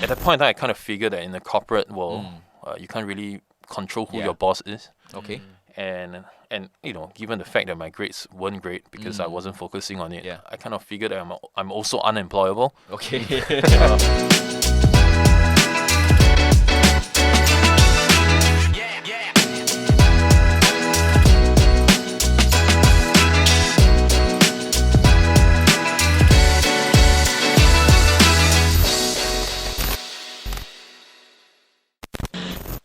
at that point in time, I kind of figured that in the corporate world, you can't really control who your boss is. Okay. And given the fact that my grades weren't great because I wasn't focusing on it, I kind of figured that I'm also unemployable. Okay.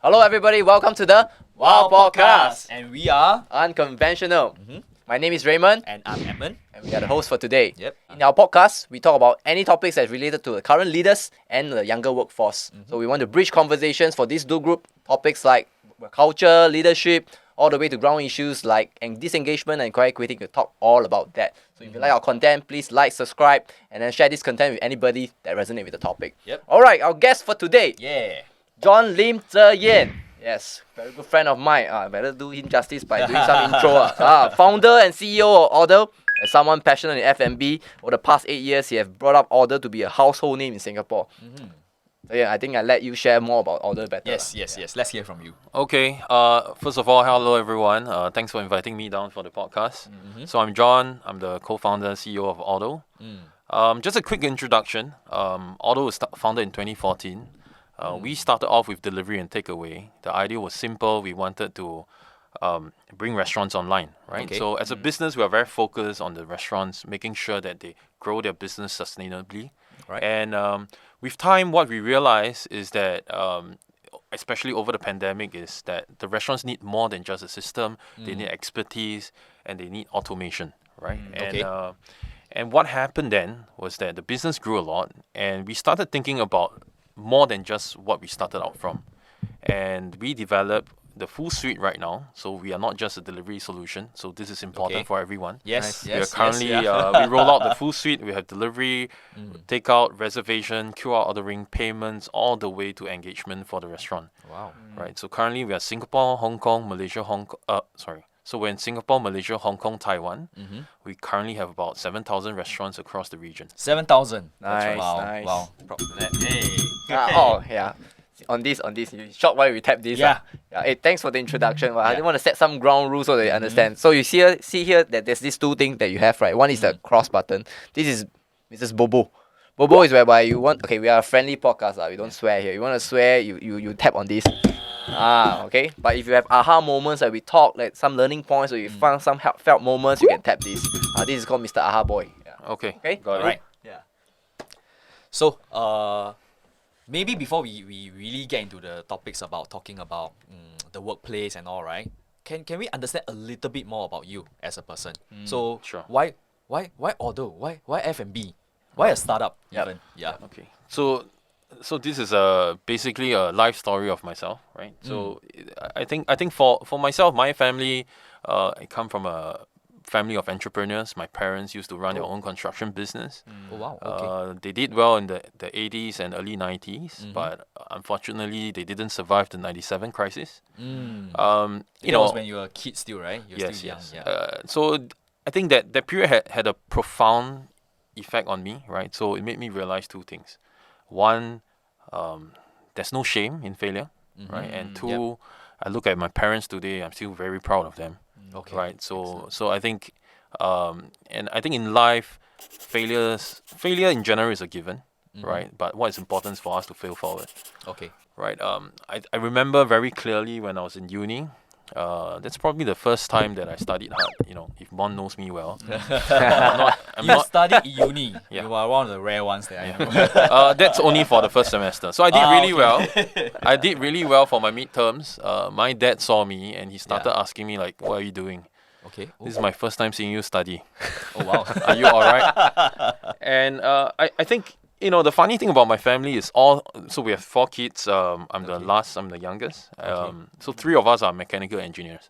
Hello everybody, welcome to the Wow Podcast. And we are... Unconventional. My name is Raymond And I'm Edmund. and we are the hosts for today. Yep. In our podcast, we talk about any topics that's related to the current leaders and the younger workforce. So we want to bridge conversations for these two group topics like culture, leadership, all the way to ground issues like disengagement and quiet quitting. We talk all about that. So if you like our content, please like, subscribe, and then share this content with anybody that resonates with the topic. Yep. Alright, our guest for today. Yeah. John Lim Yen. Yes, very good friend of mine. Better do him justice by doing some intro. Founder and CEO of Oddle. As someone passionate in F&B, over the past 8 years, he has brought up Oddle to be a household name in Singapore. So yeah, I think I let you share more about Oddle better. Yes. Let's hear from you. Okay. First of all, hello everyone. Thanks for inviting me down for the podcast. So I'm John. I'm the co-founder, CEO of Oddle. Just a quick introduction. Oddle was founded in 2014. We started off with delivery and takeaway. The idea was simple. We wanted to bring restaurants online, right? Okay. So as a business, we are very focused on the restaurants, making sure that they grow their business sustainably. Right. And with time, what we realized is that, especially over the pandemic, is that the restaurants need more than just a system. They need expertise and they need automation, right? And what happened then was that the business grew a lot, and we started thinking about more than just what we started out from. And we developed the full suite right now. So we are not just a delivery solution. So this is important for everyone. Yes. We are currently, we roll out the full suite. We have delivery, takeout, reservation, QR ordering, payments, all the way to engagement for the restaurant. Wow. Right. So currently we are Singapore, Hong Kong, Malaysia, So we're in Singapore, Malaysia, Hong Kong, Taiwan. We currently have about 7,000 restaurants across the region. 7,000. Nice, Wow. nice. Wow. Proud of that. Hey. Yeah. On this, you shocked why we tap this. Yeah. Hey, thanks for the introduction. Well, I didn't want to set some ground rules so that you understand. So you see here that there's these two things that you have, right? One is the cross button. This is Mrs. Bobo. Bobo is whereby you want. Okay, we are a friendly podcast. We don't swear here. You want to swear, you tap on this. Okay. But if you have aha moments that we talk, like some learning points, or you found some felt moments, you can tap this. This is called Mr. Aha Boy. Yeah. Okay. Got it. Alright. Yeah. So, maybe before we really get into the topics about talking about the workplace and all, right? Can we understand a little bit more about you as a person? So, Sure. why Oddle? Why F&B? Why a startup even? Yeah. Okay. So this is basically a life story of myself, right? So I think for myself, my family, I come from a family of entrepreneurs. My parents used to run their own construction business. Oh wow. Okay. They did well in the 80s and early 90s, but unfortunately they didn't survive the 97 crisis. That was when you were a kid still, right? You're still young. Yeah. So I think that period had a profound effect on me, right? So it made me realize two things. One, there's no shame in failure, right? And two, I look at my parents today, I'm still very proud of them. Okay. Right. So I think, and I think in life, failure in general is a given, right? But what is important is for us to fail forward. Okay. Right. I remember very clearly when I was in uni. That's probably the first time that I studied hard. If one knows me well. I'm You not. studied uni. Yeah. You are one of the rare ones that I know. That's only for the first semester. So I did really well. I did really well for my midterms. My dad saw me and he started asking me like, "What are you doing?" Okay. This is my first time seeing you study. Oh wow. Are you all right? And I think the funny thing about my family is so we have 4 kids. I'm the last. I'm the youngest. So 3 of us are mechanical engineers,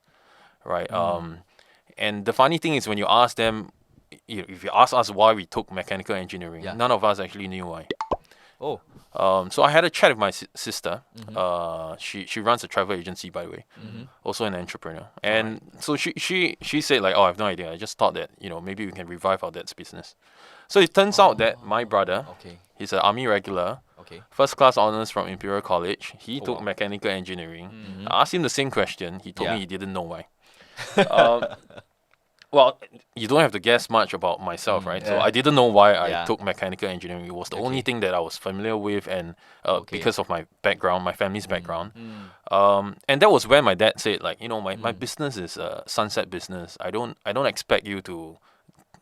right? And the funny thing is when you ask them, if you ask us why we took mechanical engineering, none of us actually knew why. Oh. So I had a chat with my sister. She runs a travel agency, by the way, also an entrepreneur. And so she said like, "Oh, I have no idea. I just thought that maybe we can revive our dad's business." So it turns out that my brother, he's an army regular, Okay. First class honors from Imperial College. He Oh, took wow. mechanical engineering. Mhm. I asked him the same question. He told Yeah. me he didn't know why. um, well, you don't have to guess much about myself, right? So Yeah. I didn't know why I Yeah. took mechanical engineering. It was the Okay. only thing that I was familiar with, and Okay. because of my background, my family's background. Mm. And that was when my dad said, like, my business is a sunset business. I don't expect you to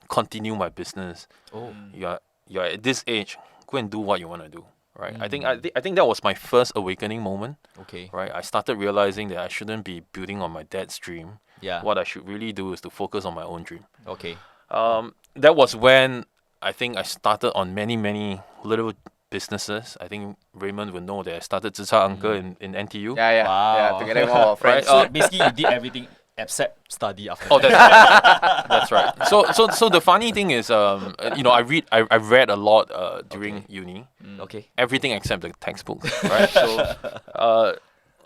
continue my business. Oh. You're at this age, go and do what you want to do, right? I think that was my first awakening moment, Okay. right? I started realizing that I shouldn't be building on my dad's dream. Yeah. What I should really do is to focus on my own dream. Okay. That was when I think I started on many little businesses. I think Raymond would know that I started Zi Cha Uncle in NTU. Yeah. Wow. Together with all our friends. Right, So basically, you did everything except study after Oh, that. that's right. So the funny thing is, I read a lot during uni, Okay. everything except the textbook, right?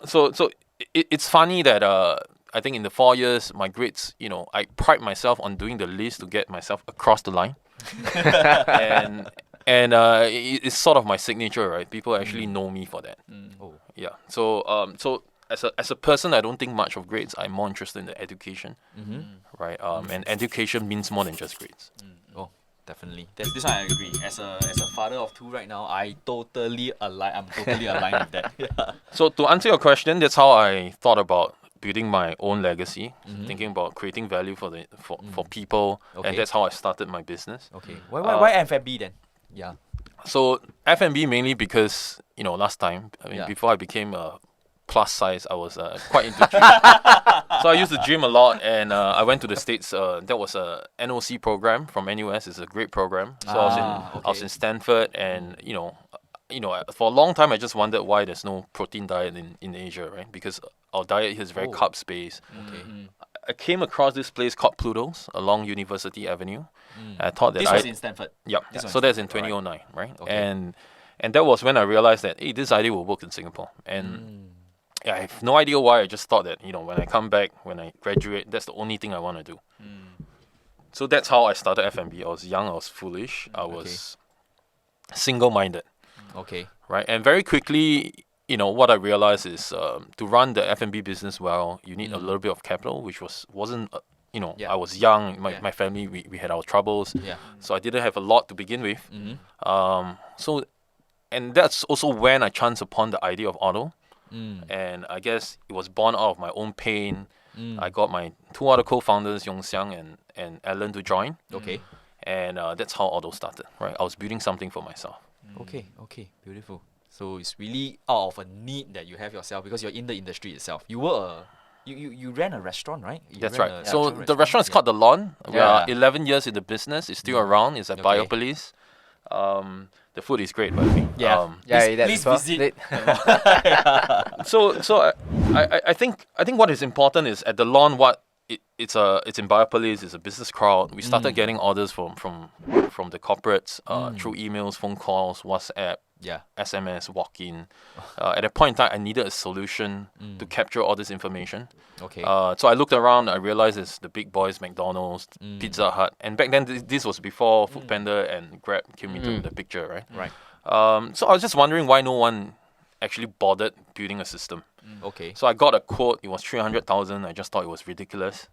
So it's funny that I think in the 4 years, my grades, I pride myself on doing the least to get myself across the line, and it's sort of my signature, right? People actually know me for that. Oh. Yeah. So as a person, I don't think much of grades. I'm more interested in the education, right? And education means more than just grades. Oh, definitely. This one I agree. As a father of two right now, I'm totally aligned with that. Yeah. So to answer your question, that's how I thought about building my own legacy, thinking about creating value for people, Okay. and that's how I started my business. Okay. Why F&B then? Yeah. So F&B mainly because last time, Yeah. before I became a plus size, I was quite into gym. So I used to gym a lot, and I went to the States. That was a NOC program from NUS. It's a great program. So I was in Stanford, and for a long time I just wondered why there's no protein diet in Asia, right? Because our diet here is very carb based. Okay. I came across this place called Pluto's along University Avenue. I thought that This was in Stanford. Yep. This was So in that's in Stanford, 2009, right? Okay. And that was when I realized that this idea will work in Singapore. And I have no idea why. I just thought that when I come back, when I graduate, that's the only thing I want to do. So that's how I started F&B. I was young, I was foolish, I was single-minded, Okay. right? And very quickly, what I realized is to run the F&B business well, you need a little bit of capital, which wasn't. Yeah. I was young. Yeah. My family, we had our troubles. Yeah. So I didn't have a lot to begin with. Mm-hmm. And that's also when I chanced upon the idea of Oddle. Mm. And I guess it was born out of my own pain. Mm. I got my two other co-founders, Yong Xiang and Alan, to join. Okay. And that's how Oddle started, right? I was building something for myself. Okay. Beautiful. So it's really out of a need that you have yourself because you're in the industry itself. You were you ran a restaurant, right? You That's ran right. a So actual the restaurant is called The Lawn. We Yeah. are 11 years in the business. It's still around. It's at Okay. Biopolis. The food is great, by the way. Yeah. Please visit. So I think what is important is at The Lawn, it's in Biopolis. It's a business crowd. We started getting orders from the corporates through emails, phone calls, WhatsApp, Yeah. SMS, walk-in. At that point in time, I needed a solution to capture all this information. Okay. So I looked around. I realized it's the big boys, McDonald's, Pizza Hut, and back then this was before Foodpanda and Grab came into the picture, right? Right. So I was just wondering why no one actually bothered building a system. Okay. So I got a quote. It was 300,000. I just thought it was ridiculous,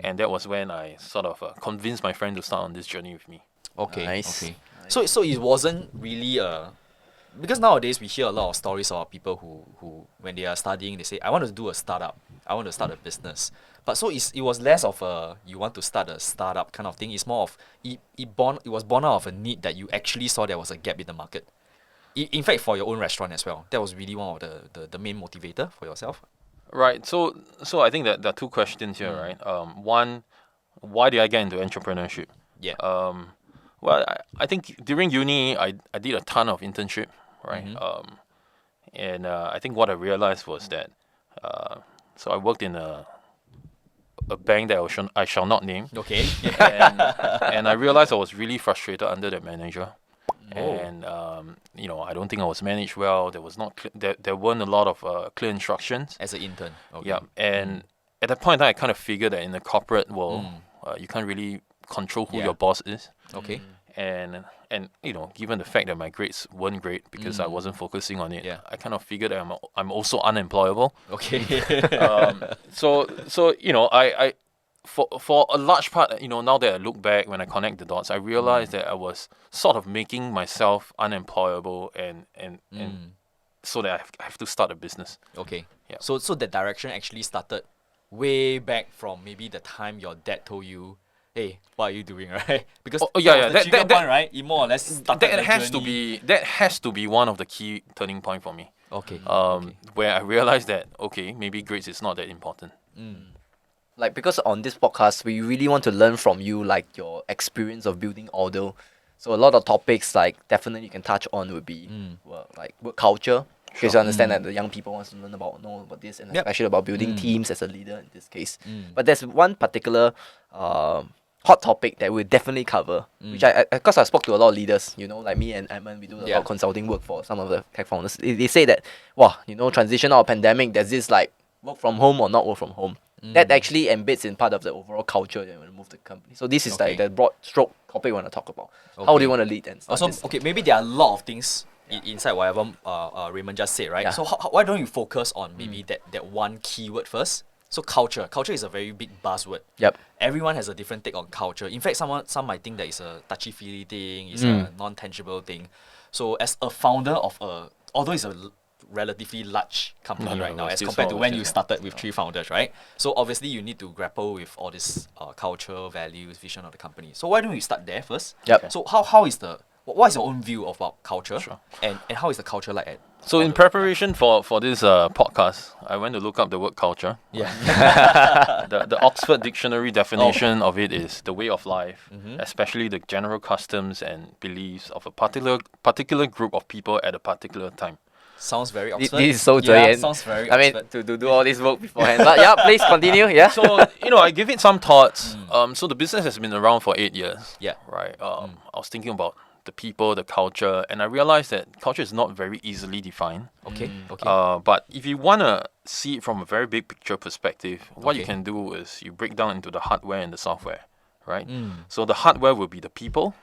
and that was when I sort of convinced my friend to start on this journey with me. Okay. Nice. Okay. So it wasn't really because nowadays we hear a lot of stories about people who when they are studying they say I want to do a startup, I want to start a business. But so it was less of a you want to start a startup kind of thing. It's more of it was born out of a need that you actually saw there was a gap in the market. In fact, for your own restaurant as well, that was really one of the main motivator for yourself. Right. So I think that there are two questions here, right? One, why did I get into entrepreneurship? Yeah. Well, I think during uni, I did a ton of internship, right? And I think what I realized was that, so I worked in a bank that I shall not name, Okay. and I realized I was really frustrated under that manager. And I don't think I was managed well. There was not there weren't a lot of clear instructions. As an intern. Okay. Yeah, and at that point in time, I kind of figured that in the corporate world, you can't really control who Yeah. your boss is. Okay. and given the fact that my grades weren't great because I wasn't focusing on it, Yeah. I kind of figured that I'm also unemployable. Okay. So I for a large part, now that I look back, when I connect the dots, I realized that I was sort of making myself unemployable and so that I have to start a business. Okay. Yeah. So the direction actually started way back from maybe the time your dad told you, hey, what are you doing, right? Because yeah, was the that- trigger that- that- point, right? It more or less started That the has to journey. be one of the key turning point for me. Okay. Where I realized that maybe grades is not that important. Like, because on this podcast we really want to learn from you, like your experience of building Oddle. So a lot of topics like definitely you can touch on would be like work culture, because you understand that the young people want to know about this, and Yep. especially about building teams as a leader in this case. But there's one particular hot topic that we'll definitely cover, which because I spoke to a lot of leaders, like me and Edmund, we do a lot Yeah. of consulting work for some of the tech founders. They say that, wow, transition out of pandemic, there's this like work from home or not work from home. That actually embeds in part of the overall culture that you want to move the company. So this is like Okay. the broad stroke topic we want to talk about. How do you want to lead and start Also, this? okay, maybe there are a lot of things inside whatever Raymond just said, right? Yeah. So why don't you focus on maybe that one keyword first? So culture. Culture is a very big buzzword. Yep. Everyone has a different take on culture. In fact, some might think that it's a touchy-feely thing, it's a non-tangible thing. So as a founder of although it's a relatively large company No, right now it's as still compared to small, when it's you still started with 3 founders, right? So obviously you need to grapple with all this culture, values, vision of the company. So why don't we start there first? Yep. So how is what is your own view about culture? Sure. And how is the culture like at So in Oddle? preparation for this podcast, I went to look up the word culture. Yeah. The Oxford Dictionary definition of it is the way of life, especially the general customs and beliefs of a particular group of people at a particular time. Sounds very This Oxford. is so Yeah, Zheyan. sounds very I mean, Oxford. to do all this work beforehand. But yeah, please continue. Yeah. So I give it some thoughts. So the business has been around for 8 years. Yeah. Right. I was thinking about the people, the culture, and I realized that culture is not very easily defined. Okay. Okay. But if you want to see it from a very big picture perspective, what you Okay. can do is you break down into the hardware and the software, right? So the hardware will be the people,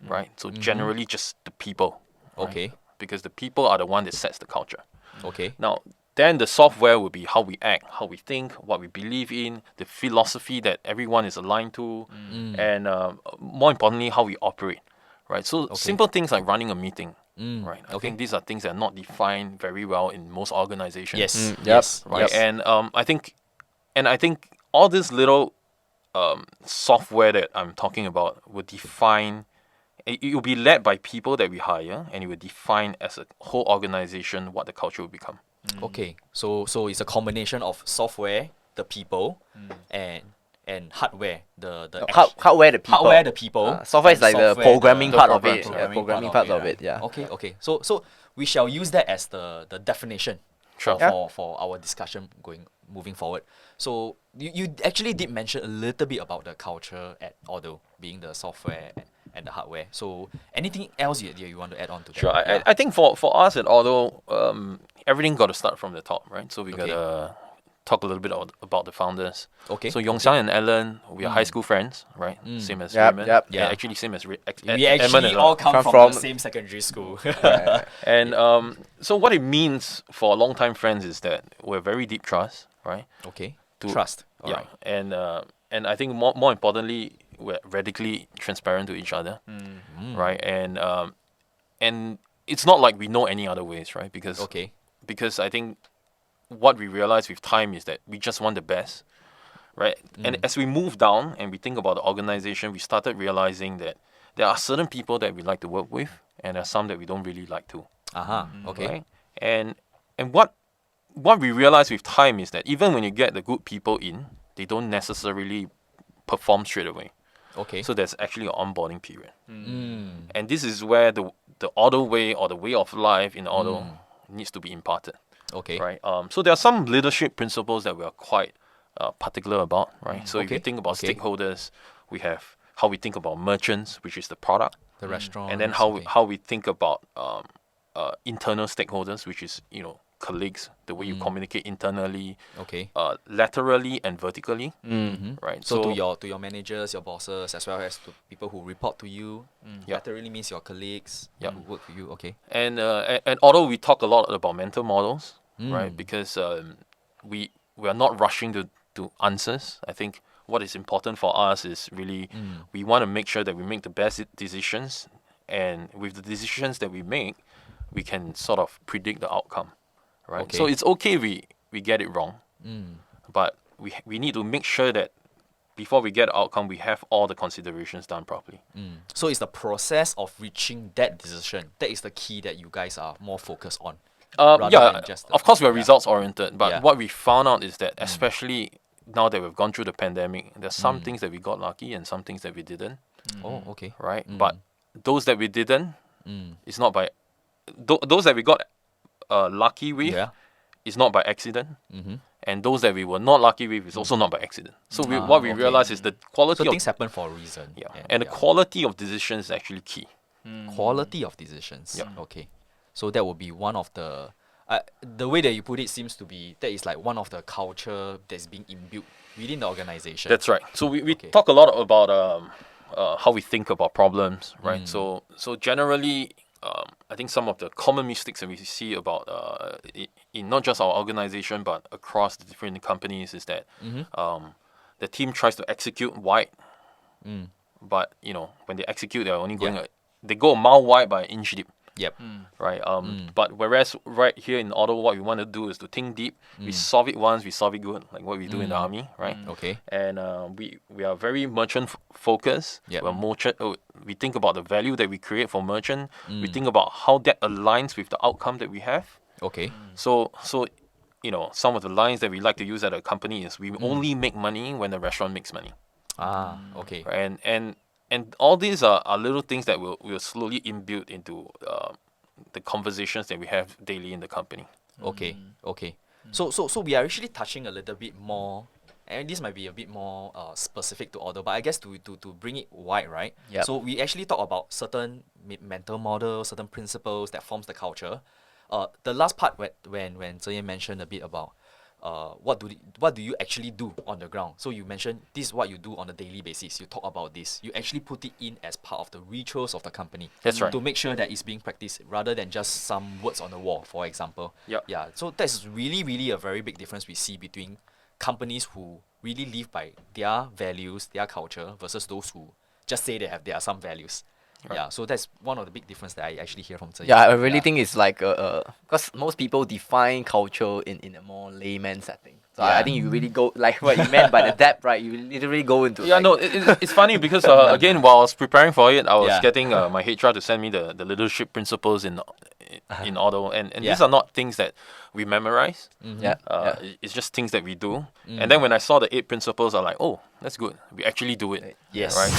right? So generally just the people. right? Okay. Because the people are the one that sets the culture. Okay. Now, then the software will be how we act, how we think, what we believe in, the philosophy that everyone is aligned to, and more importantly, how we operate, right? So simple things like running a meeting, right? I think these are things that are not defined very well in most organizations. Yes. Yep. Yes. Right. Yes. And I think all this little software that I'm talking about will define. It will be led by people that we hire, and it will define as a whole organization what the culture will become. Okay. So it's a combination of software, the people, and hardware, the Hardware, the people. hardware, the people. Software is and like the software, programming part of program- it. programming Programming part of right? it. Yeah. Okay. So we shall use that as the definition Sure. for our discussion moving forward. So you actually did mention a little bit about the culture at Oddle, being the software and the hardware. So anything else you want to add on to that? Sure. Yeah. I think for us at Oddle, everything got to start from the top, right? So we Okay. got to talk a little bit about the founders. Okay. So Yongxiang and Ellen, we are high school friends, right? Same as Yep, Raymond. yep. And Yeah. actually same as We Edmund actually as all well. come Come from the from- same secondary school. And so what it means for longtime friends is that we're very deep trust, right? Okay. To- Trust. All yeah. right. And I think more importantly, we're radically transparent to each other, right? And it's not like we know any other ways, right? Okay. Because I think what we realize with time is that we just want the best, right? And as we move down and we think about the organization, we started realizing that there are certain people that we like to work with, and there are some that we don't really like to, Okay. right? And what we realize with time is that even when you get the good people in, they don't necessarily perform straight away. Okay. So there's actually an onboarding period. And this is where the Oddle way or the way of life in Oddle needs to be imparted. Okay. Right. So there are some leadership principles that we are quite particular about, right? So if you Okay. think about Okay. stakeholders, we have how we think about merchants, which is the product, The restaurant. and then how we think about internal stakeholders, which is colleagues, the way you communicate internally, Okay. laterally and vertically, Mm. right? So to your managers, your bosses, as well as to people who report to you. Yeah. That really means your colleagues Yeah. who work for you. Okay. And although we talk a lot about mental models, right? Mm. Because we are not rushing to answers. I think what is important for us is really we want to make sure that we make the best decisions, and with the decisions that we make, we can sort of predict the outcome, right? Okay. So it's okay we get it wrong, Mm. but we need to make sure that before we get the outcome, we have all the considerations done properly. So it's the process of reaching that decision. That is the key that you guys are more focused on. rather Yeah, than just the- of course we're yeah. results oriented, but Yeah. what we found out is that especially now that we've gone through the pandemic, there's some things that we got lucky and some things that we didn't, Oh, okay. right? But those that we didn't, Mm. it's not by those that we got lucky with, Yeah. is not by accident, Mm-hmm. and those that we were not lucky with is also not by accident. So what we okay. realize is the quality So of things happen for a reason. and the quality of decisions is actually key. quality of decisions. Okay. So that would be one of the way that you put it seems to be that is like one of the culture that's being imbued within the organization. That's right. So we Okay. talk a lot about how we think about problems, right? So generally, I think some of the common mistakes that we see about in not just our organization but across the different companies is that the team tries to execute wide, but when they execute, they're only going they go a mile wide by an inch deep. Yep. Right. But whereas right here in Oddle, what we want to do is to think deep. We solve it once, we solve it good, like what we do in the army, right? Okay. And we are very merchant focused. Yep. We're we think about the value that we create for merchant. We think about how that aligns with the outcome that we have. Okay. So some of the lines that we like to use at a company is we only make money when the restaurant makes money. Okay. Right? And all these are little things that will slowly inbuilt into the conversations that we have daily in the company. Okay. Okay. So we are actually touching a little bit more, and this might be a bit more specific to order, but I guess to bring it wide, right? Yep. So we actually talk about certain mental models, certain principles that forms the culture. The last part when Zhe mentioned a bit about what do you actually do on the ground? So you mentioned this is what you do on a daily basis. You talk about this. You actually put it in as part of the rituals of the company. That's right. To make sure that it's being practiced rather than just some words on the wall, for example. Yep. Yeah. So that's really, really a very big difference we see between companies who really live by their values, their culture, versus those who just say there are some values. Yeah, so that's one of the big difference that I actually hear from Zhe. Yeah, I really think it's like because most people define culture in a more layman setting. So I Yeah. think you really go like what you meant by the depth, right? You literally go into Yeah, like, no, it's funny because again, while I was preparing for it, I was Yeah. getting my HR to send me the leadership principles in Oddle, and Yeah. these are not things that we memorize. yeah, It's just things that we do. And then when I saw the 8 principles, I'm like, oh, that's good. We actually do it. Yes. Right.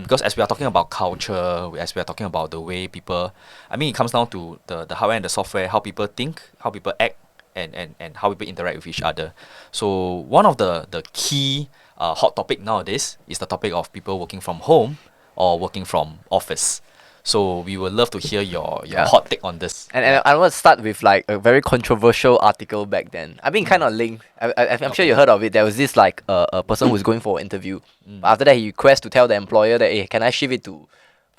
Because as we are talking about culture, as we are talking about the way people, I mean, it comes down to the hardware and the software, how people think, how people act, and how people interact with each other. So one of the key hot topic nowadays is the topic of people working from home or working from office. So we would love to hear your hot take on this. And I want to start with like a very controversial article back then. I mean, kind of linked. I'm sure you heard of it. There was this like a person who was going for an interview. But after that, he requests to tell the employer that, hey, can I shift it to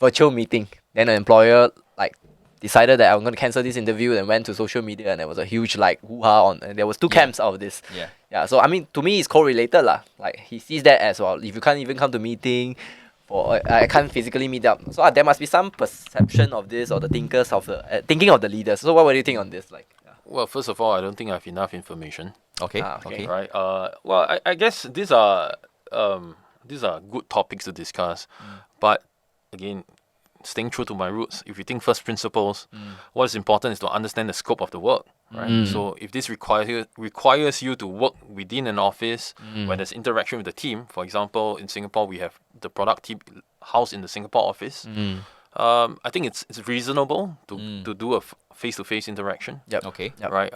virtual meeting? Then the employer like decided that I'm going to cancel this interview and went to social media, and there was a huge like hoo-ha on. And there was two camps out of this. Yeah. Yeah. So I mean, to me, it's correlated lah. Like he sees that as well. If you can't even come to meeting, or I can't physically meet up. So there must be some perception of this, or the thinkers of the thinking of the leaders. So what do you think on this? Like, Well, first of all, I don't think I have enough information. Okay. okay. Right. Well, I guess these are good topics to discuss, but again, staying true to my roots. If you think first principles, what is important is to understand the scope of the work. Right. So if this requires you to work within an office when there's interaction with the team, for example, in Singapore we have the product team housed in the Singapore office. I think it's reasonable to do a face-to-face interaction. Yep. Okay. Yep. Right.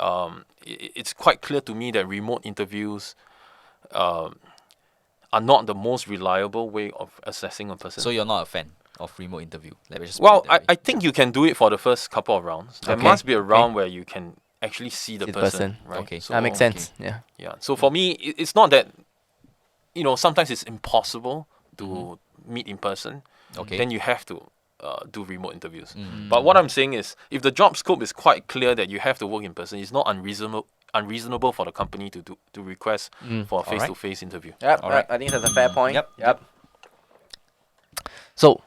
It's quite clear to me that remote interviews are not the most reliable way of assessing a person. So you're not a fan of remote interview? Let me just Well, put it that I way. think you can do it for the first couple of rounds. There Okay, must be a okay. round where you can actually see the See the person, person. right? Okay. So, That makes sense. Yeah. yeah. So for me, it's not that, sometimes it's impossible to meet in person. Okay. Then you have to do remote interviews. Mm. But what I'm saying is, if the job scope is quite clear that you have to work in person, it's not unreasonable for the company to request for a Alright. face-to-face interview. Yep. Alright. I think that's a fair point. Yep. So,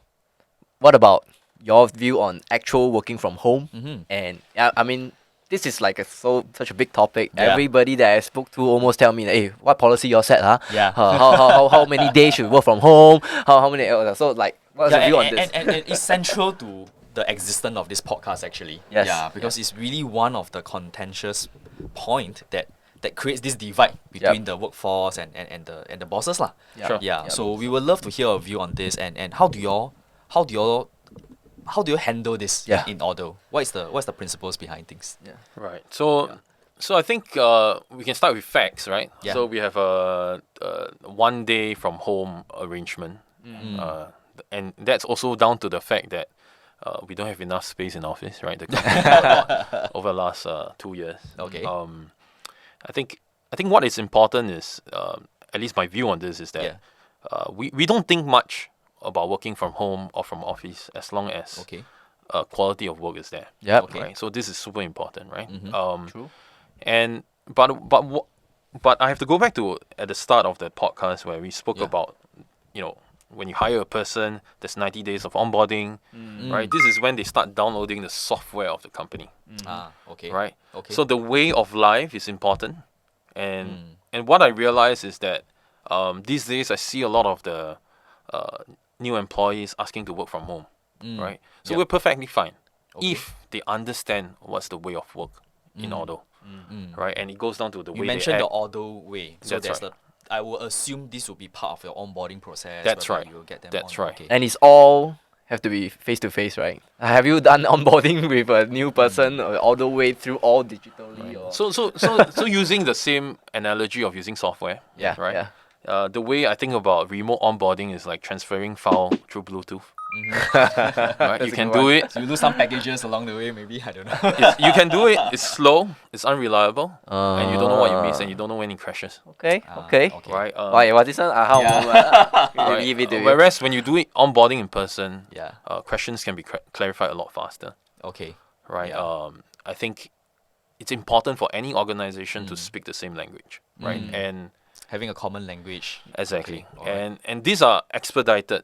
what about your view on actual working from home? Mhm. And I mean, this is like such a big topic. Yeah. Everybody that I spoke to almost tell me, hey, what policy you all set, huh? Yeah. How many days should work from home? How many? So like, what's your view on this? And it's central to the existence of this podcast actually. Yes. Yeah, because it's really one of the contentious point that creates this divide between the workforce and the bosses lah. Yeah. Sure. Yeah. Yep. So we would love to hear a view on this and how do you handle this Yeah. in Oddle? What's the principles behind things? Right. So I think we can start with facts, right? Yeah. So we have a 1 day from home arrangement, and that's also down to the fact that we don't have enough space in office, right? The company grew a lot over the last 2 years. Okay. I think what is important is, at least my view on this is that we don't think much about working from home or from office as long as Okay. quality of work is there. Yep. Okay. Right. So this is super important, right? True. And but I have to go back to at the start of the podcast where we spoke about, when you hire a person, there's 90 days of onboarding, right? This is when they start downloading the software of the company, Okay. right? Okay. So the way of life is important, and what I realize is that these days I see a lot of the new employees asking to work from home, right? So Yep. we're perfectly fine Okay. if they understand what's the way of work in Oddle, right? And it goes down to the You way mentioned they the act. Oddle way. So That's there's right. I will assume this will be part of your onboarding process. That's whereby right. You will get them That's on. right. Okay. And it's all have to be face to face, right? Have you done onboarding with a new person all the way through all digitally? Or? So using the same analogy of using software, Yeah, right? yeah. The way I think about remote onboarding is like transferring file through Bluetooth. Right? You a can good do one. it. So you lose some packages along the way, maybe. I don't know. You can do it. It's slow. It's unreliable, and you don't know what you miss, and you don't know when it crashes. Okay, Ah, okay. okay. Right? Why? What this one? How? Right. Leave it to you. Whereas when you do it onboarding in person, Yeah. questions can be clarified a lot faster. Okay. Right? Yeah. I think it's important for any organization to speak the same language, right? And Having a common language. exactly, Okay, alright. and these are expedited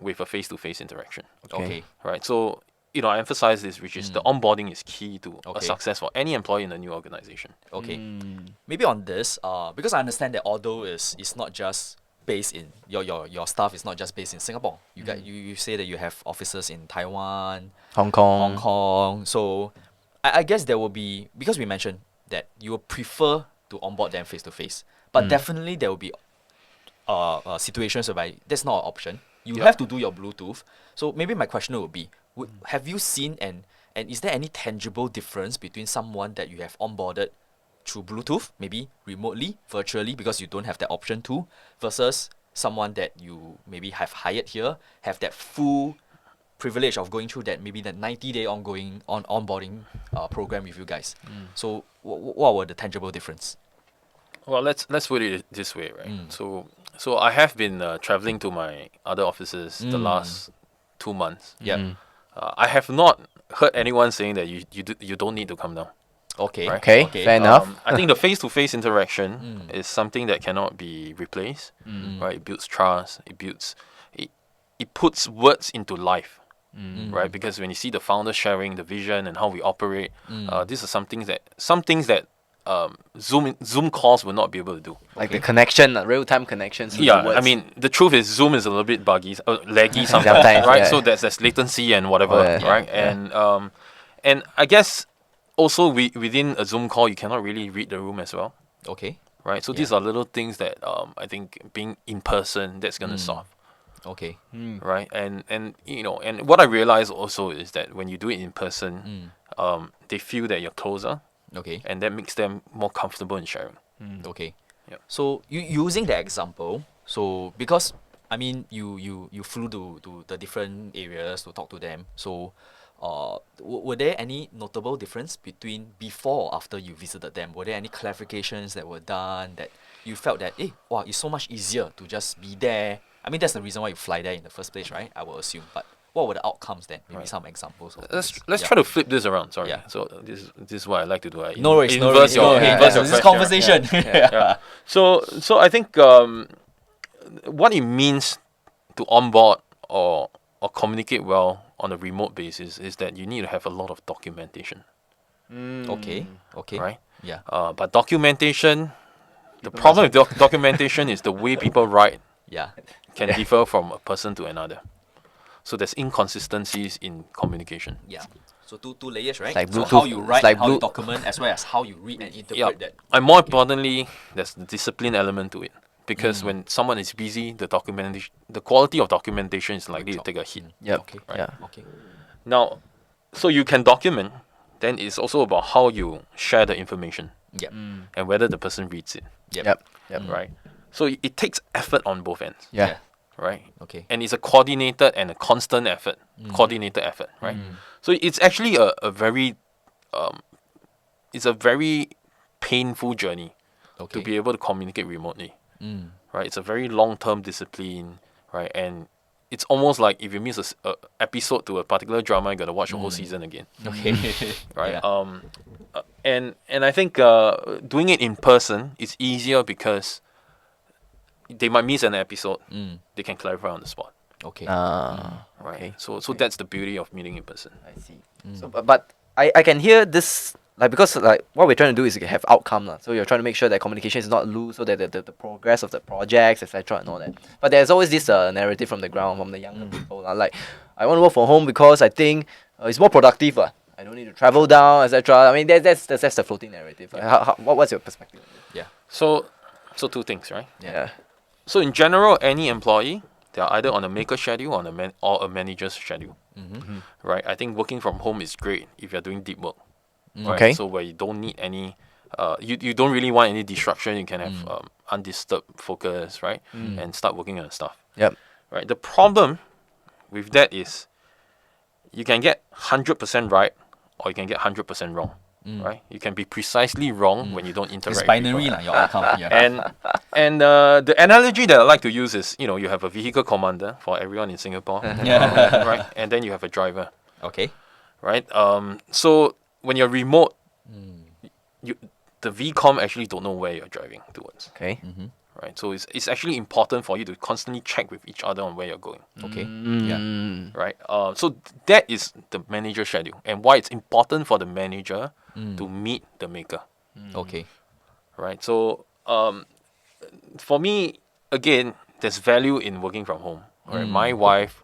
with a face-to-face interaction, Okay. right? So I emphasize this, which is the onboarding is key to a Okay. success for any employee in a new organization. Okay. Maybe on this, because I understand that Oddle is not just based in your staff is not just based in Singapore. You say that you have offices in Taiwan, Hong Kong. Hong Kong. So I guess there will be, because we mentioned that you would prefer to onboard them face to face, but definitely there will be situations whereby that's not an option. You have to do your Bluetooth. So maybe my question would be, have you seen and is there any tangible difference between someone that you have onboarded through Bluetooth, maybe remotely, virtually, because you don't have that option too, versus someone that you maybe have hired here, have that full privilege of going through that maybe that 90-day onboarding program with you guys. So what were the tangible difference? Well, let's put it this way, right? So I have been traveling to my other offices the last 2 months. Yeah. I have not heard anyone saying that you don't need to come down. Okay. Right. Okay, fair enough. I think the face-to-face interaction is something that cannot be replaced. Right? It builds trust. It puts words into life. Right? Because when you see the founders sharing the vision and how we operate, these are some things that Zoom calls will not be able to do. Like the connection, real-time connections. with the Yeah, I words. mean, the truth is Zoom is a little bit buggy, laggy sometimes, Sometimes, right? yeah. So there's latency and whatever, Oh, yeah. right? Yeah. And I guess also within a Zoom call, you cannot really read the room as well, Okay. right? So these are little things that I think being in person that's gonna solve, Okay. right? And what I realize also is that when you do it in person, they feel that you're closer, Okay. and that makes them more comfortable in sharing. Okay. Yep. So you using the example, so because I mean, you flew to the different areas to talk to them. So, were there any notable difference between before or after you visited them? Were there any clarifications that were done that you felt that, wow, it's so much easier to just be there? I mean, that's the reason why you fly there in the first place, right? I will assume. But what were the outcomes then? Maybe some examples. Of Let's try to flip this around. Sorry. Yeah. So this is what I like to do. I No worries, no inverse worries. your This question, is right? conversation. Yeah. So I think what it means to onboard or communicate well on a remote basis is that you need to have a lot of documentation, Okay. right? Yeah. But documentation, the problem with documentation is the way people write Yeah. can differ from a person to another. So there's inconsistencies in communication. Yeah. So two layers, right? like so Bluetooth. how you write, It's like and how you Blu- document, as well as how you read and interpret Yeah. that. And more importantly, there's the discipline element to it. Because when someone is busy, the quality of documentation is likely to take a hit. Yep. Okay. Yeah. Okay. Now, so you can document, then it's also about how you share the information Yep. and whether the person reads it, Yep. Yep. right? So it takes effort on both ends, Yeah. right? Okay. And it's a coordinated and a constant effort, coordinated effort, right? So it's actually a very, it's a very painful journey Okay. to be able to communicate remotely, Mm. right? It's a very long-term discipline, right? And it's almost like if you miss a episode to a particular drama, you gotta watch the whole season again, Okay. right? Yeah. And I think doing it in person is easier because they might miss an episode, they can clarify on the spot, Okay. right? Okay. So that's the beauty of meeting in person. I see. So, but I can hear this, like, because like what we're trying to do is have outcome lah. So you're trying to make sure that communication is not loose, so that the progress of the projects, etc., and all that. But there's always this narrative from the ground, from the younger people lah. Like, I want to work from home because I think it's more productive. I don't need to travel down, etc. I mean, that's the floating narrative. What's your perspective? Yeah. So two things, right? Yeah. So in general, any employee, they are either on a maker schedule or a manager's schedule, right? I think working from home is great if you're doing deep work, right? Okay. So where you don't need any, you don't really want any distraction. You can have undisturbed focus, right? And start working on stuff, Yep. right? The problem with that is you can get 100% right or you can get 100% wrong, right? You can be precisely wrong when you don't interact. It's with binary people. lah, your outcome. Yeah. And the analogy that I like to use is, you have a vehicle commander for everyone in Singapore, Yeah. right? And then you have a driver, Okay. right? So when you're remote, the VCOM actually don't know where you're driving towards, Okay. right? So it's actually important for you to constantly check with each other on where you're going, Okay. Yeah. right? So that is the manager schedule and why it's important for the manager to meet the maker, Okay. right? So for me, again, there's value in working from home. Right? My wife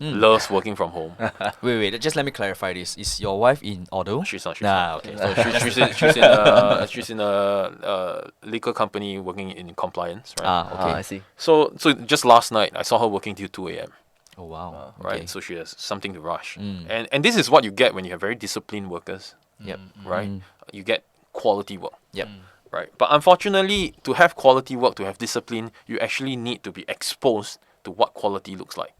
loves working from home. Wait. Just let me clarify this. Is your wife in Oddle? She's not. Nah. Okay. So she's in a liquor company working in compliance, right? Okay. I see. So just last night I saw her working till 2 a.m. Oh wow. Right? Okay. So she has something to rush, and this is what you get when you have very disciplined workers, Yep. right? You get quality work. Yep. Right. But unfortunately, to have quality work, to have discipline, you actually need to be exposed to what quality looks like.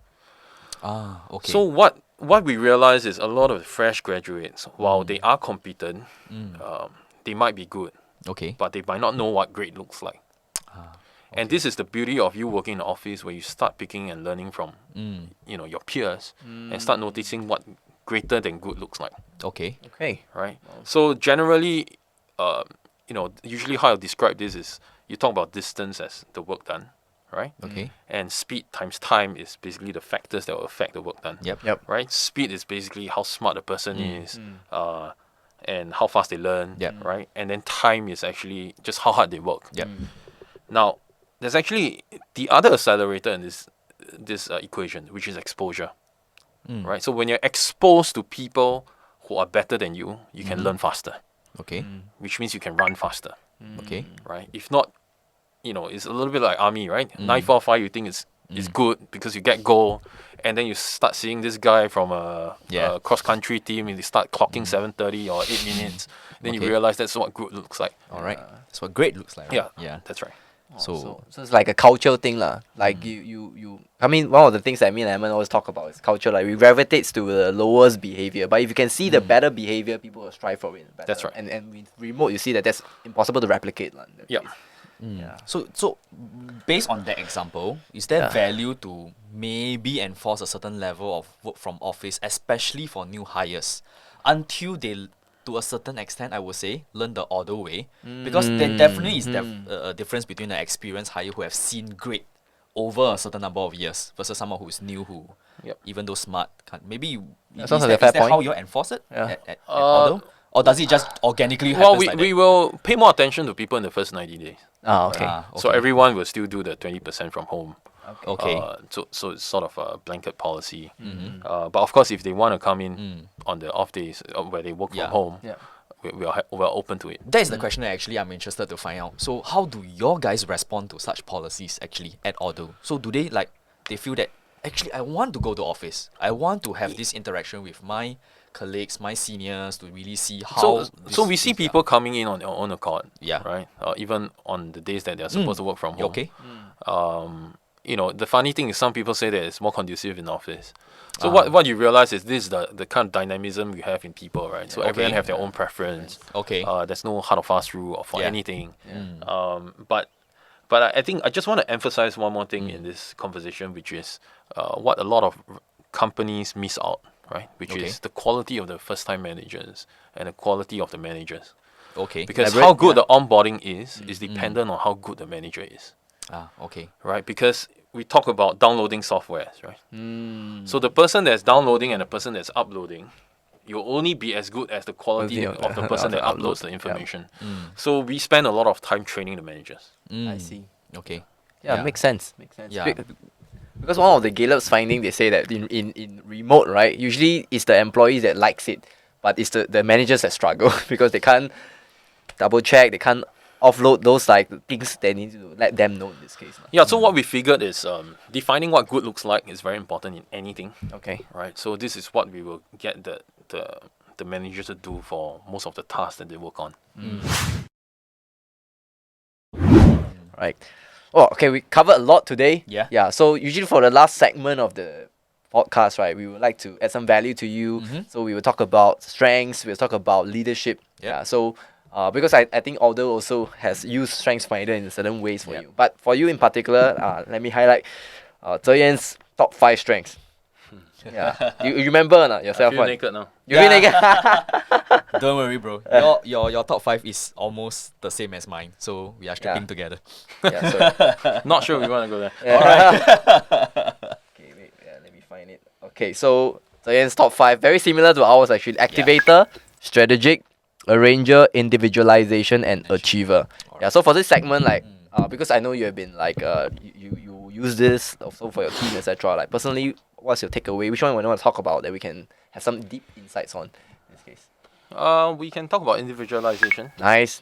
Okay. So what we realize is a lot of fresh graduates, while they are competent, they might be good, okay. but they might not know what great looks like. And this is the beauty of you working in the office, where you start picking and learning from, your peers, and start noticing what greater than good looks like. Okay. Okay. Right. So generally, usually how I describe this is you talk about distance as the work done, right? Okay. And speed times time is basically the factors that will affect the work done. Yep. Right? Speed is basically how smart the person is, and how fast they learn. Yep. Right? And then time is actually just how hard they work. Yep. Now, there's actually the other accelerator in this equation, which is exposure. Right? So when you're exposed to people who are better than you, you can learn faster, Okay. which means you can run faster. Okay. Right? If not, it's a little bit like army, right? 945 you think is good because you get goal, and then you start seeing this guy from a cross country team and they start clocking 7:30 or 8 minutes. Then you Okay. realize that's what good looks like. All right. That's what great looks like. Right? Yeah, Yeah. that's right. So, So it's like a cultural thing lah. Like you. I mean, one of the things that me and Edmund always talk about is culture. Like we gravitates to the lowest behavior, but if you can see the better behavior, people will strive for it. Better. That's right. And with remote, you see that that's impossible to replicate lah. in that Yep. case. mm. Yeah. So based on that example, is there Yeah. value to maybe enforce a certain level of work from office, especially for new hires, until they, to a certain extent, I would say, learn the Oddle way? Because there definitely is a difference between an experienced hire who have seen great over a certain number of years versus someone who is new who, Yep. even though smart, can't. Maybe That sounds like a fair is that how point. you enforce it Yeah. at Oddle? Or does it just organically happen Well, like we that? will pay more attention to people in the first 90 days. Ah, okay. So everyone will still do the 20% from home. Okay. So it's sort of a blanket policy. But of course, if they want to come in on the off days where they work Yeah. from home, Yeah. we're open to it. That is the question that actually I'm interested to find out. So how do your guys respond to such policies actually at Oddle? So do they like, they feel that actually I want to go to office. I want to have this interaction with my colleagues, my seniors, to really see how So we see these- people coming in on their own accord. Yeah. Right. Even on the days that they're supposed to work from You home. okay? The funny thing is some people say that it's more conducive in office. So what you realize is this is the kind of dynamism we have in people, right? So everyone Okay. have their own preference. Okay. There's no hard or fast rule or for Yeah. anything. But I think I just want to emphasize one more thing in this conversation, which is what a lot of companies miss out, right? Which Okay. is the quality of the first-time managers and the quality of the managers. Okay. Because Elaborate, how good yeah. the onboarding is dependent on how good the manager is, Okay. right? Because we talk about downloading softwares, right? So the person that's downloading and the person that's uploading, you'll only be as good as the quality Quality of the person that of the uploads upload, the yeah. information. So we spend a lot of time training the managers. I see. Okay. Yeah, Yeah. makes sense. Makes sense. Yeah. Because one of the Gallups finding, they say that in remote, right, usually it's the employees that likes it, but it's the managers that struggle because they can't double check, they can't offload those like things they need to let them know in this case. Yeah, so what we figured is defining what good looks like is very important in anything, Okay. right? So this is what we will get the managers to do for most of the tasks that they work on. Right. Oh, okay, we covered a lot today. Yeah. Yeah, so usually for the last segment of the podcast, right, we would like to add some value to you. So we will talk about strengths, we'll talk about leadership. Yep. Yeah, so because I think Oddle also has used Strengths Finder in certain ways for Yep. you. But for you in particular, let me highlight Zhe Yan's top 5 strengths. Yeah. You remember or not I yourself? feel One? naked now. You feel naked? Don't worry, bro. Your top 5 is almost the same as mine, so we are stripping Yeah. together. Yeah, so Not sure we want to go there. Okay, wait, let me find it. Okay, so Yan's top 5, very similar to ours actually. Activator, strategic, arranger, individualization, and achiever. Yeah, so for this segment, like, because I know you have been like, you use this also for your team, etc. Like, personally, what's your takeaway? Which one you want to talk about that we can have some deep insights on in this case? We can talk about individualization. Nice.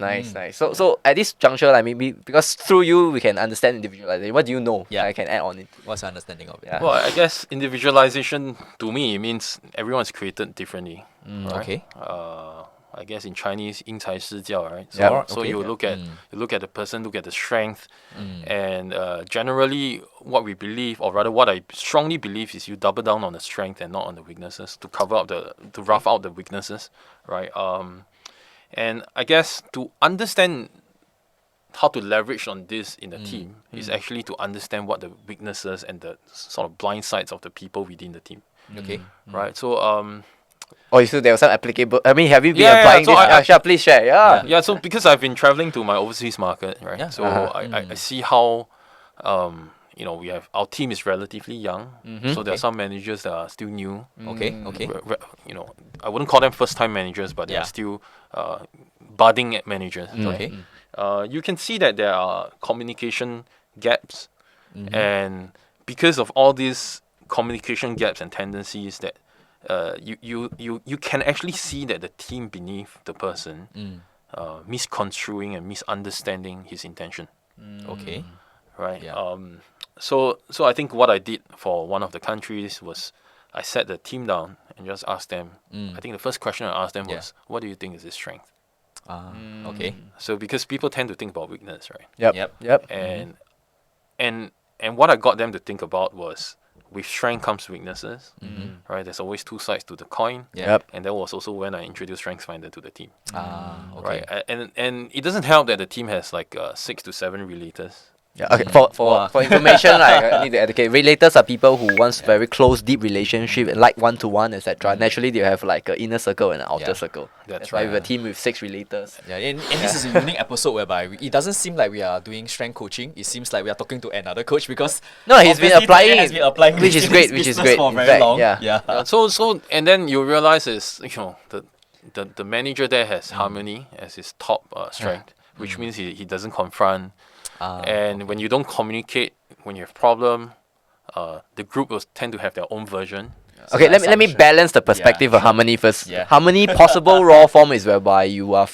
So at this juncture, like maybe because through you we can understand individualization. What do you know? Yeah. I can add on it. What's your understanding of it? Yeah. Well, I guess individualization to me means everyone's created differently. Right? Okay. I guess in Chinese, 因材施教, right? So, Yeah. so Okay. you look at the person, look at the strength, and generally what we believe, or rather what I strongly believe, is you double down on the strength and not on the weaknesses to cover up to rough out the weaknesses, right? And I guess to understand how to leverage on this in a team is actually to understand what the weaknesses and the sort of blind sides of the people within the team, Okay. right? So Oh, so there was some applicable. I mean, have you been Yeah, applying so this? I- Sure, please share. Yeah. yeah, so because I've been traveling to my overseas market, right? Yeah. So I see how we have our team is relatively young, so there are some managers that are still new. Okay. I wouldn't call them first time managers, but Yeah. they're still budding managers. Okay. You can see that there are communication gaps, and because of all these communication gaps and tendencies, that you can actually see that the team beneath the person misconstruing and misunderstanding his intention, Okay. right? Yeah. So I think what I did for one of the countries was I sat the team down and just asked them. I think the first question I asked them Yeah. was, "What do you think is his strength?" Okay. So because people tend to think about weakness, right? Yep. And what I got them to think about was with strength comes weaknesses, right? There's always two sides to the coin. Yeah. And that was also when I introduced StrengthsFinder to the team. Okay. Right? And it doesn't help that the team has like 6 to 7 relators. Yeah, okay. For information, I need to educate. Relators are people who wants very close, deep relationship, like one-to-one, etc. Naturally, they have like an inner circle and an outer circle. That's why right. we have a team with 6 relators. Yeah, and this is a unique episode whereby it doesn't seem like we are doing strength coaching. It seems like we are talking to another coach because No, he's been obviously applying Tanya has been applying which this is in great, his which is business great. for In very fact, long. yeah. So and then you realize is the manager there has harmony as his top strength, which means he doesn't confront. And when you don't communicate, when you have problem, the group will tend to have their own version. Okay, let me balance the perspective of harmony first. Yeah. Harmony possible raw form is whereby you are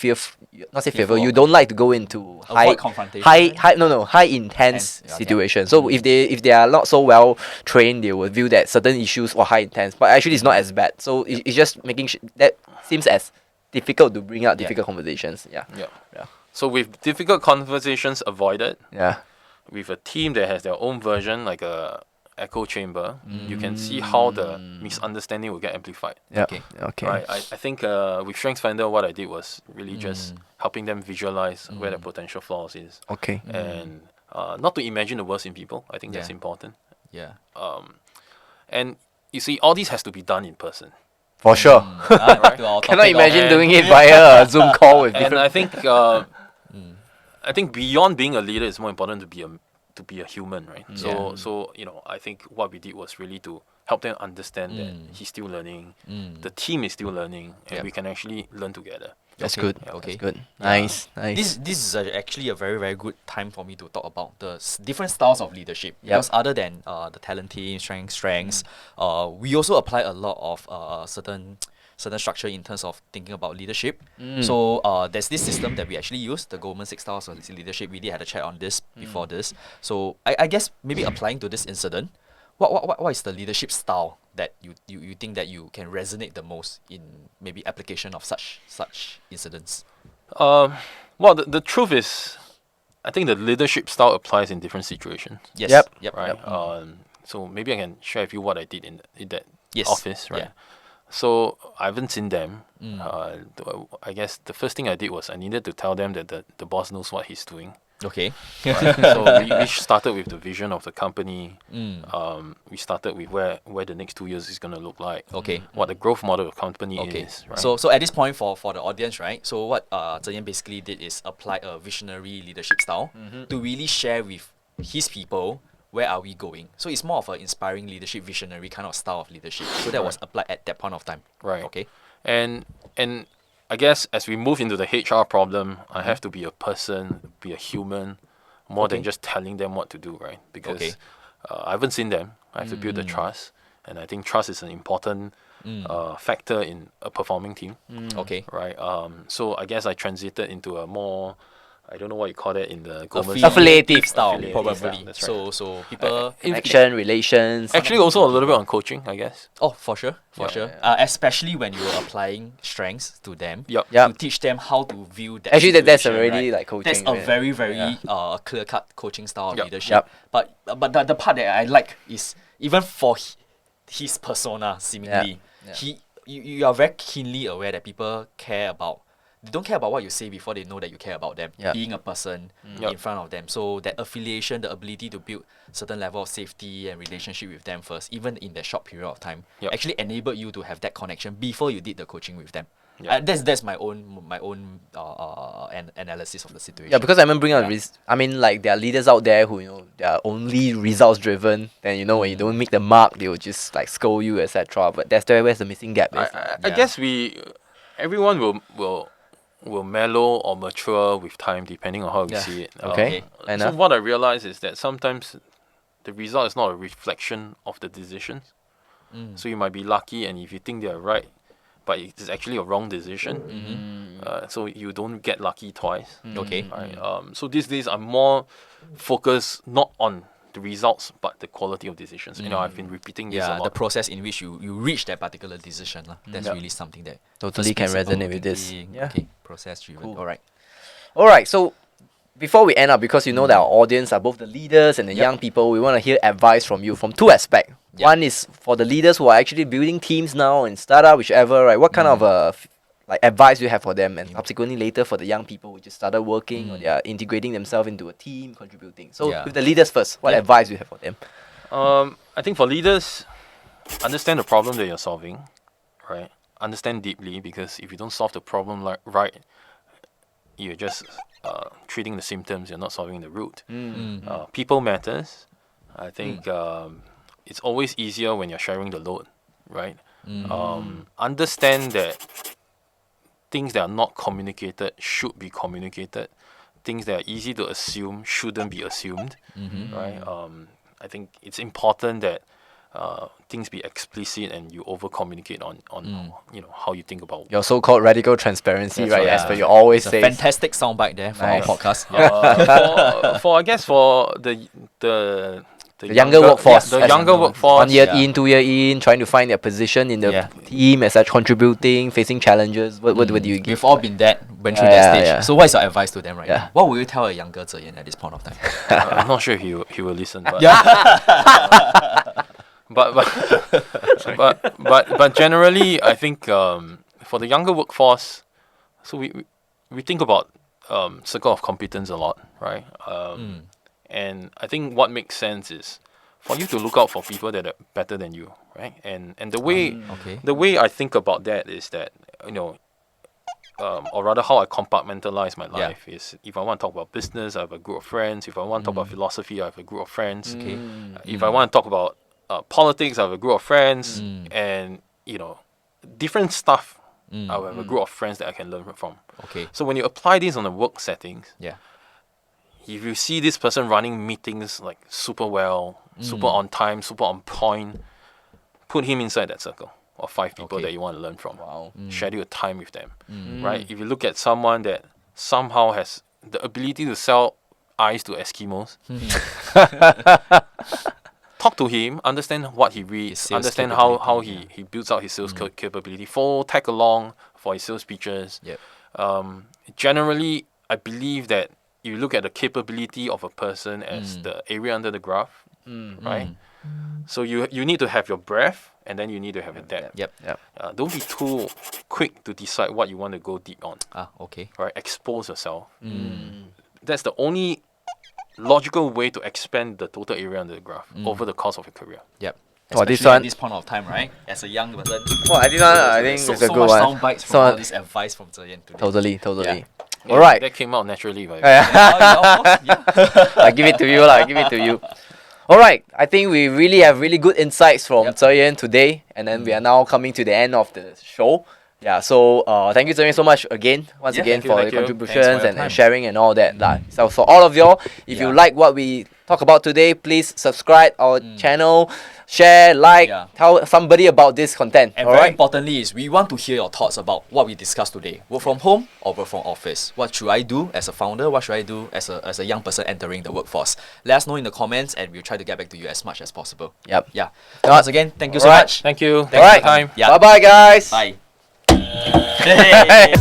not say fearful. You don't like to go into Avoid confrontation. high intense Yeah, situation. So if they are not so well trained, they will view that certain issues or high intense, but actually it's not as bad. So it's just making that seems as difficult to bring out difficult conversations. Yeah. So with difficult conversations avoided, Yeah. with a team that has their own version, like a echo chamber, you can see how the misunderstanding will get amplified. Yeah. Okay. Okay. Right. I think with StrengthsFinder, what I did was really just helping them visualize where their potential flaws is, Okay. and not to imagine the worst in people. I think that's Yeah. important. Yeah. And you see, all this has to be done in person. For sure. To our Cannot topic of- imagine And- doing it via a Zoom call with And different. I think beyond being a leader, it's more important to be a human, right? Yeah. So I think what we did was really to help them understand that he's still learning, the team is still learning, and Yep. we can actually learn together. That's Okay, good. okay. That's good. Nice. Nice. This is actually a very, very good time for me to talk about the different styles of leadership. Yep. Because other than the talent team, strengths, we also apply a lot of certain structure in terms of thinking about leadership. So there's this system that we actually use, the Goldman 6 styles of leadership. We did had a chat on this before this. So I guess maybe applying to this incident, what is the leadership style that you think that you can resonate the most in maybe application of such incidents? Well, the truth is, I think the leadership style applies in different situations, Yes. Yep. right? So maybe I can share with you what I did in that Yes. office, right? Yeah. So I haven't seen them. I guess the first thing I did was I needed to tell them that the boss knows what he's doing. Okay. Right? So we started with the vision of the company. We started with where the next 2 years is going to look like. Okay. What the growth model of the company Okay. is. Right? So at this point for the audience, right? So what Zhen Yan basically did is apply a visionary leadership style to really share with his people where are we going. So it's more of an inspiring leadership, visionary kind of style of leadership. So that was applied at that point of time. Right. Okay. And I guess as we move into the HR problem, I have to be a person, be a human, more than just telling them what to do, right? Because I haven't seen them. I have to build the trust, and I think trust is an important factor in a performing team, Okay. right? So I guess I transited into a more, I don't know what you call that in the Goldman Affiliative style, Affiliative probably. style, that's right. So people Connection, relations. Actually, also a little bit on coaching, I guess. for sure. Especially when you're applying strengths to them. Yep. To teach them how to view that. Actually, that's situation, already right? like coaching. That's a right? very, very clear-cut coaching style of Yep. leadership. Yep. But the part that I like is even for his persona, seemingly, you are very keenly aware that people care about. They don't care about what you say before they know that you care about them. Yep. Being a person in front of them. So that affiliation, the ability to build certain level of safety and relationship with them first, even in that short period of time, Yep. actually enabled you to have that connection before you did the coaching with them. Yep. That's my own analysis of the situation. Yeah, because I remember like there are leaders out there who they are only results driven. Then when you don't make the mark, they will just like scold you, etc. But that's where's the missing gap is. I guess everyone will mellow or mature with time depending on how you see it. Okay. So Enough. what I realize is that sometimes the result is not a reflection of the decisions. So you might be lucky, and if you think they're right, but it's actually a wrong decision. So you don't get lucky twice. Okay. Right? So these days I'm more focused not on the results, but the quality of decisions. You know, I've been repeating this a Yeah, lot. the process in which you reach that particular decision. That's Yeah. really something that Totally can first principle resonate with this. thinking, Yeah. Okay, process driven. Cool. All right. All right, so before we end up, because you know that our audience are both the leaders and the Yep. young people, we want to hear advice from you from two aspects. Yep. One is for the leaders who are actually building teams now in startup, whichever, right? What kind of like advice do you have for them, and subsequently later for the young people who just started working or they are integrating themselves into a team, contributing. So Yeah. with the leaders first, what Yeah. advice do you have for them? I think for leaders, understand the problem that you're solving, right? Understand deeply, because if you don't solve the problem right, you're just treating the symptoms. You're not solving the root. People matters. I think it's always easier when you're sharing the load, right? Understand that things that are not communicated should be communicated. Things that are easy to assume shouldn't be assumed, right? I think it's important that things be explicit and you over communicate on how you think about Your so-called radical transparency, That's right? right. As per you always It's a say. fantastic soundbite there for Nice. our podcast. for I guess for the younger workforce, the as younger workforce, 1 year Yeah. in, 2 year in, trying to find their position in the Yeah. team as such, contributing, facing challenges. What do you give? We've all been went through Yeah, that stage. yeah. So what is your advice to them right Yeah. now? What would you tell a younger Zheyan at this point of time? I'm not sure if he will listen, but but generally, I think for the younger workforce, so we think about circle of competence a lot, right? And I think what makes sense is for you to look out for people that are better than you, right? And the way Okay. the way I think about that is that, or rather how I compartmentalize my Yeah. life is, if I want to talk about business, I have a group of friends. If I want to talk about philosophy, I have a group of friends. Okay. If I want to talk about politics, I have a group of friends, and different stuff. I will have a group of friends that I can learn from. Okay. So when you apply this on the work settings, Yeah. if you see this person running meetings like super well, super on time, super on point, put him inside that circle of 5 people Okay. that you want to learn from. Wow. Schedule time with them, right? If you look at someone that somehow has the ability to sell ice to Eskimos, talk to him, understand what he reads, sales understand how capability, he builds out his sales capability, tag along for his sales pitches. Yep. Generally, I believe that you look at the capability of a person as the area under the graph, right? So you need to have your breadth, and then you need to have your depth. Yep. Don't be too quick to decide what you want to go deep on, Okay. right? Expose yourself. That's the only logical way to expand the total area under the graph over the course of your career. Yep. Oh, this Especially at one- this point of time, right? As a young person. Well, I think So, it's a so good much one. sound bites from all this advice from Zheyan today. Totally. Yeah, All right. that came out naturally, right? Yeah. I give it to you, I give it to you. All right, I think we really have really good insights from Zheyan today, and then we are now coming to the end of the show. Yeah, so thank you Zheyan so much once again thank you, for thank the you. contributions Thanks for your and time. sharing and all that. So for all of y'all, if you like what we talk about today, please subscribe our channel, share, tell somebody about this content. And all very right? importantly is we want to hear your thoughts about what we discussed today. Work from home or work from office? What should I do as a founder? What should I do as a young person entering the workforce? Let us know in the comments and we'll try to get back to you as much as possible. Yep. Yeah. Once again, thank you so Alright. much. Thank you. All Thanks for right. your time. Yeah. Bye bye, guys. Bye. Hey.